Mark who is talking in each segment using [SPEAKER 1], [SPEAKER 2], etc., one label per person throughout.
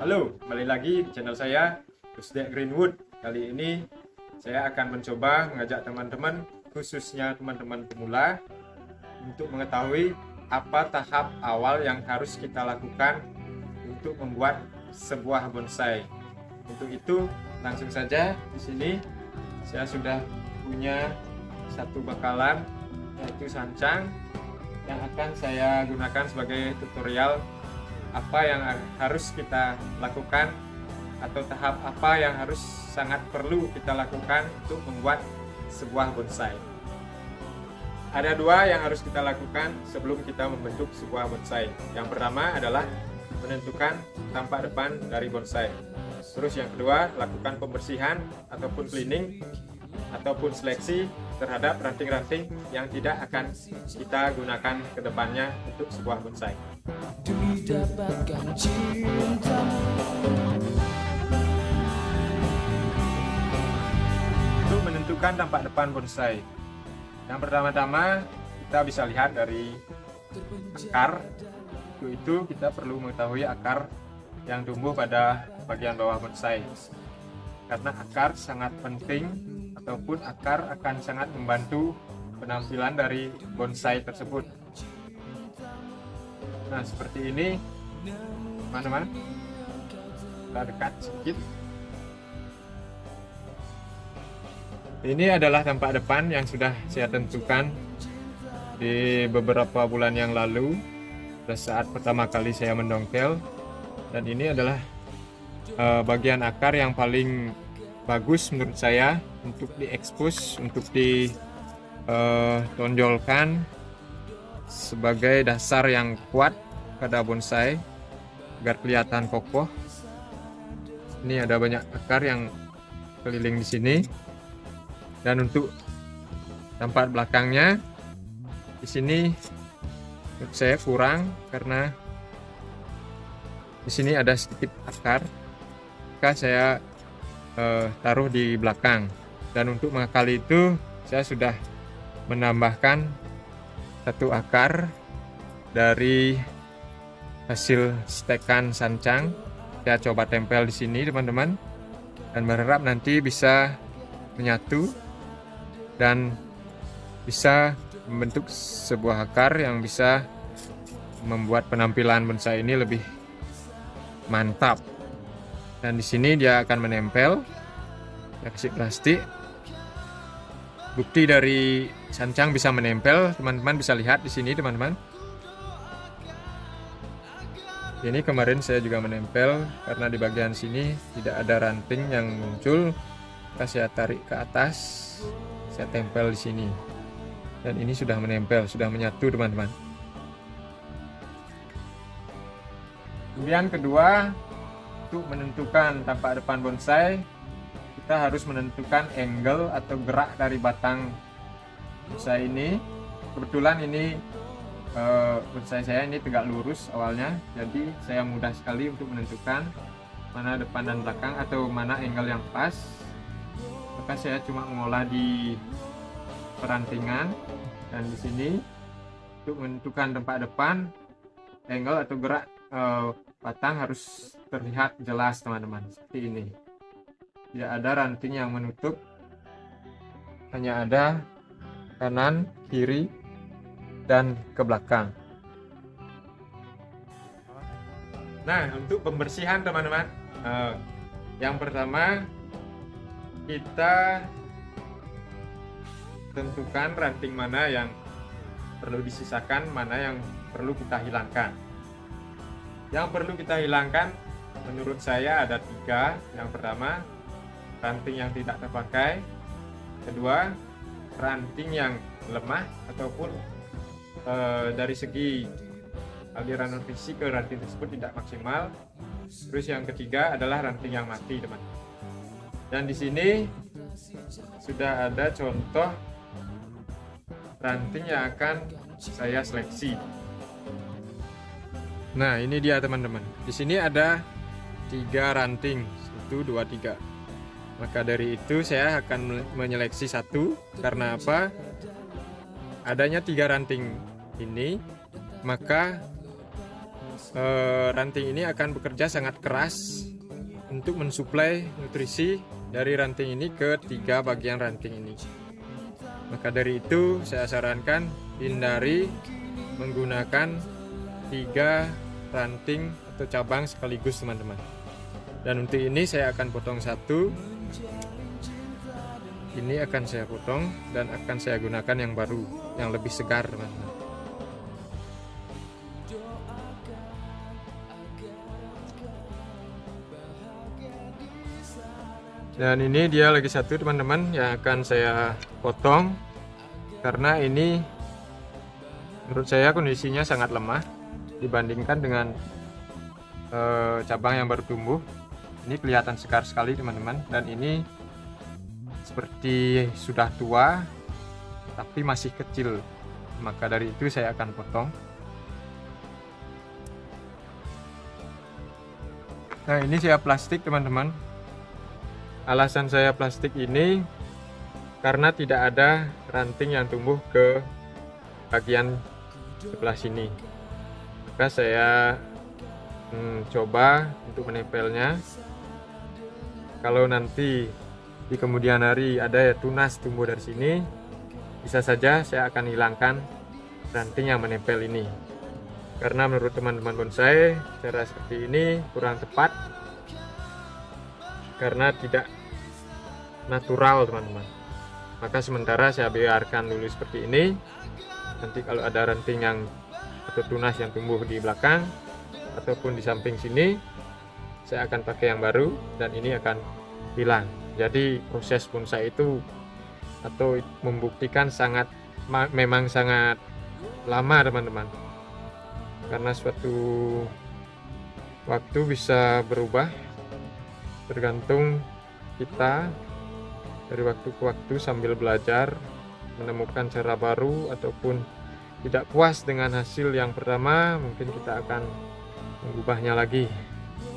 [SPEAKER 1] Halo, kembali lagi di channel saya, Rusdek Greenwood. Kali ini saya akan mencoba mengajak teman-teman, khususnya teman-teman pemula, untuk mengetahui apa tahap awal yang harus kita lakukan untuk membuat sebuah bonsai. Untuk itu, langsung saja di sini saya sudah punya satu bekalan, yaitu sancang yang akan saya gunakan sebagai tutorial apa yang harus kita lakukan atau tahap apa yang harus sangat perlu kita lakukan untuk membuat sebuah bonsai. Ada dua yang harus kita lakukan sebelum kita membentuk sebuah bonsai. Yang pertama adalah menentukan tampak depan dari bonsai. Terus yang kedua, lakukan pembersihan ataupun cleaning ataupun seleksi terhadap ranting-ranting yang tidak akan kita gunakan ke depannya untuk sebuah bonsai.
[SPEAKER 2] Demi dapatkan cintamu.
[SPEAKER 1] Untuk menentukan tampak depan bonsai, yang pertama-tama kita bisa lihat dari akar. Untuk itu kita perlu mengetahui akar yang tumbuh pada bagian bawah bonsai, karena akar sangat penting ataupun akar akan sangat membantu penampilan dari bonsai tersebut. Nah, seperti ini teman-teman, kita dekat sedikit. Ini adalah tampak depan yang sudah saya tentukan di beberapa bulan yang lalu pada saat pertama kali saya mendongkel, dan ini adalah bagian akar yang paling bagus menurut saya untuk diekspos, untuk ditonjolkan sebagai dasar yang kuat pada bonsai agar kelihatan kokoh. Ini ada banyak akar yang keliling di sini, dan untuk tempat belakangnya di sini menurut saya kurang karena di sini ada sedikit akar, maka saya taruh di belakang. Dan untuk mengakali itu saya sudah menambahkan satu akar dari hasil stekan sancang. Saya coba tempel di sini teman-teman, dan berharap nanti bisa menyatu dan bisa membentuk sebuah akar yang bisa membuat penampilan bonsai ini lebih mantap. Dan di sini dia akan menempel, saya kasih plastik. Bukti dari sancang bisa menempel, teman-teman bisa lihat di sini teman-teman. Ini kemarin saya juga menempel karena di bagian sini tidak ada ranting yang muncul. Maka saya tarik ke atas, saya tempel di sini, dan ini sudah menempel, sudah menyatu teman-teman. Kemudian kedua, untuk menentukan tampak depan bonsai, kita harus menentukan angle atau gerak dari batang bonsai ini. Kebetulan ini bonsai saya ini tegak lurus awalnya, jadi saya mudah sekali untuk menentukan mana depan dan belakang atau mana angle yang pas. Maka saya cuma mengolah di perantingan, dan di sini untuk menentukan tempat depan, angle atau gerak batang harus terlihat jelas teman-teman, seperti ini. Tidak ada ranting yang menutup, hanya ada kanan, kiri, dan ke belakang. Nah, untuk pembersihan teman-teman, yang pertama kita tentukan ranting mana yang perlu disisakan, mana yang perlu kita hilangkan. Yang perlu kita hilangkan menurut saya ada 3. Yang pertama, ranting yang tidak terpakai. Kedua, ranting yang lemah ataupun dari segi aliran nutrisi ke ranting tersebut tidak maksimal. Terus yang ketiga adalah ranting yang mati, teman. Dan di sini sudah ada contoh ranting yang akan saya seleksi. Nah, ini dia teman-teman. Di sini ada 3 ranting, 1, 2, 3. Maka dari itu saya akan menyeleksi satu. Karena apa? Adanya 3 ranting ini, maka ranting ini akan bekerja sangat keras untuk mensuplai nutrisi dari ranting ini ke 3 bagian ranting ini. Maka dari itu saya sarankan hindari menggunakan 3 ranting atau cabang sekaligus, teman-teman. Dan untuk ini saya akan potong satu. Ini akan saya potong dan akan saya gunakan yang baru, yang lebih segar, teman-teman. Dan ini dia lagi satu, teman-teman, yang akan saya potong karena ini menurut saya kondisinya sangat lemah dibandingkan dengan cabang yang baru tumbuh. Ini kelihatan segar sekali, teman-teman, dan ini seperti sudah tua tapi masih kecil. Maka dari itu saya akan potong. Nah, ini saya plastik, teman-teman. Alasan saya plastik ini karena tidak ada ranting yang tumbuh ke bagian sebelah sini. Maka saya coba untuk menempelnya. Kalau nanti di kemudian hari ada tunas tumbuh dari sini, bisa saja saya akan hilangkan ranting yang menempel ini. Karena menurut teman-teman bonsai, cara seperti ini kurang tepat karena tidak natural, teman-teman. Maka sementara saya biarkan dulu seperti ini. Nanti kalau ada ranting yang atau tunas yang tumbuh di belakang ataupun di samping sini, saya akan pakai yang baru dan ini akan hilang. Jadi proses bonsai itu atau membuktikan memang sangat lama, teman-teman. Karena suatu waktu bisa berubah tergantung kita dari waktu ke waktu sambil belajar menemukan cara baru ataupun tidak puas dengan hasil yang pertama, mungkin kita akan mengubahnya lagi,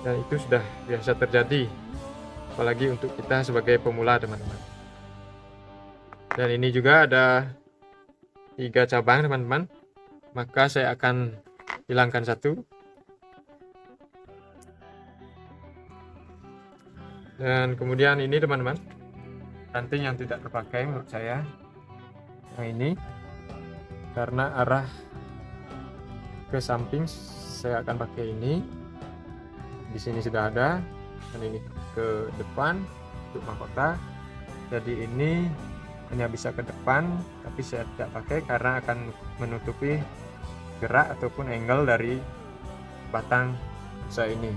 [SPEAKER 1] dan itu sudah biasa terjadi, apalagi untuk kita sebagai pemula, teman-teman. Dan ini juga ada 3 cabang, teman-teman, maka saya akan hilangkan satu. Dan kemudian ini, teman-teman, ranting yang tidak terpakai menurut saya, yang ini, karena arah ke samping saya akan pakai ini. Di sini sudah ada, dan ini ke depan untuk mahkota. Jadi ini hanya bisa ke depan, tapi saya tidak pakai karena akan menutupi gerak ataupun angle dari batang bonsai ini.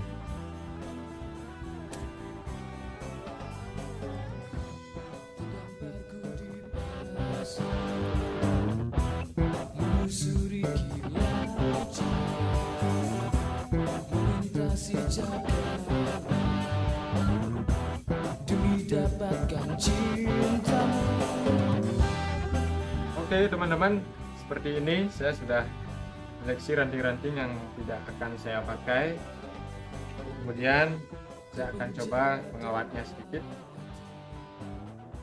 [SPEAKER 1] Oke, teman-teman, seperti ini saya sudah seleksi ranting-ranting yang tidak akan saya pakai. Kemudian saya akan coba mengawatnya sedikit.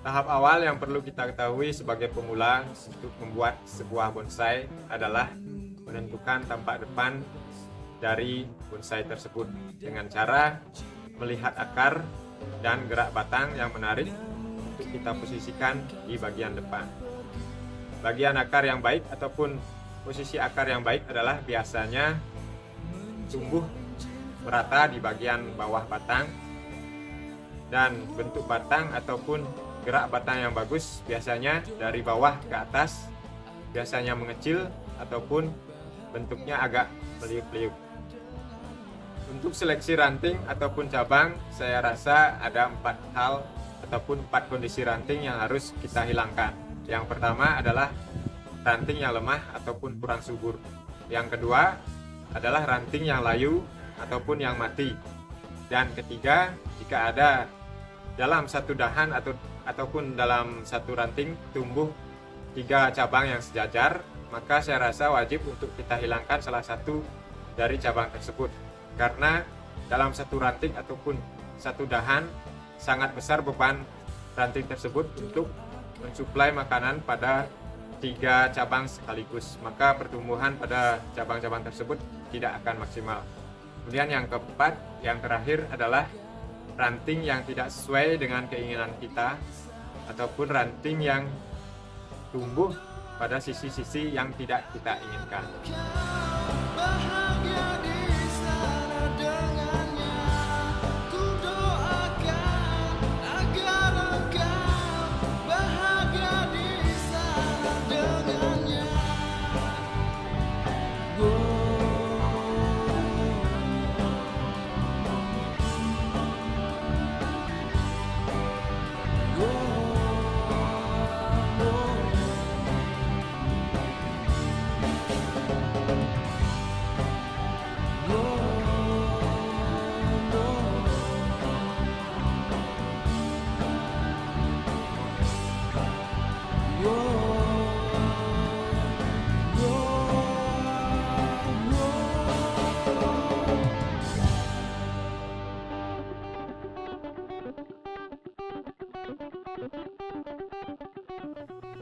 [SPEAKER 1] Tahap awal yang perlu kita ketahui sebagai pemula untuk membuat sebuah bonsai adalah menentukan tampak depan dari bonsai tersebut dengan cara melihat akar dan gerak batang yang menarik untuk kita posisikan di bagian depan. Bagian akar yang baik ataupun posisi akar yang baik adalah biasanya tumbuh merata di bagian bawah batang, dan bentuk batang ataupun gerak batang yang bagus biasanya dari bawah ke atas, biasanya mengecil ataupun bentuknya agak meliuk-liuk. Untuk seleksi ranting ataupun cabang, saya rasa ada 4 hal ataupun 4 kondisi ranting yang harus kita hilangkan. Yang pertama adalah ranting yang lemah ataupun kurang subur. Yang kedua adalah ranting yang layu ataupun yang mati. Dan ketiga, jika ada dalam satu dahan ataupun dalam satu ranting tumbuh 3 cabang yang sejajar, maka saya rasa wajib untuk kita hilangkan salah satu dari cabang tersebut. Karena dalam satu ranting ataupun satu dahan sangat besar beban ranting tersebut untuk mensuplai makanan pada 3 cabang sekaligus. Maka pertumbuhan pada cabang-cabang tersebut tidak akan maksimal. Kemudian yang keempat, yang terakhir adalah ranting yang tidak sesuai dengan keinginan kita ataupun ranting yang tumbuh pada sisi-sisi yang tidak kita inginkan.
[SPEAKER 2] Bahagia di sana dengannya, ku doakan agar engkau bahagia di sana dengannya.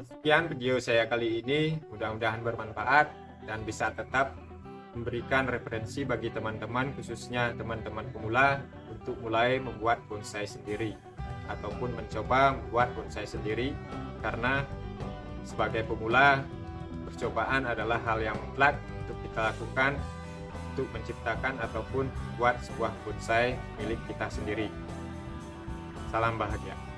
[SPEAKER 1] Sekian video saya kali ini, mudah-mudahan bermanfaat dan bisa tetap memberikan referensi bagi teman-teman, khususnya teman-teman pemula, untuk mulai membuat bonsai sendiri ataupun mencoba membuat bonsai sendiri, karena sebagai pemula percobaan adalah hal yang mutlak untuk kita lakukan untuk menciptakan ataupun buat sebuah bonsai milik kita sendiri. Salam bahagia.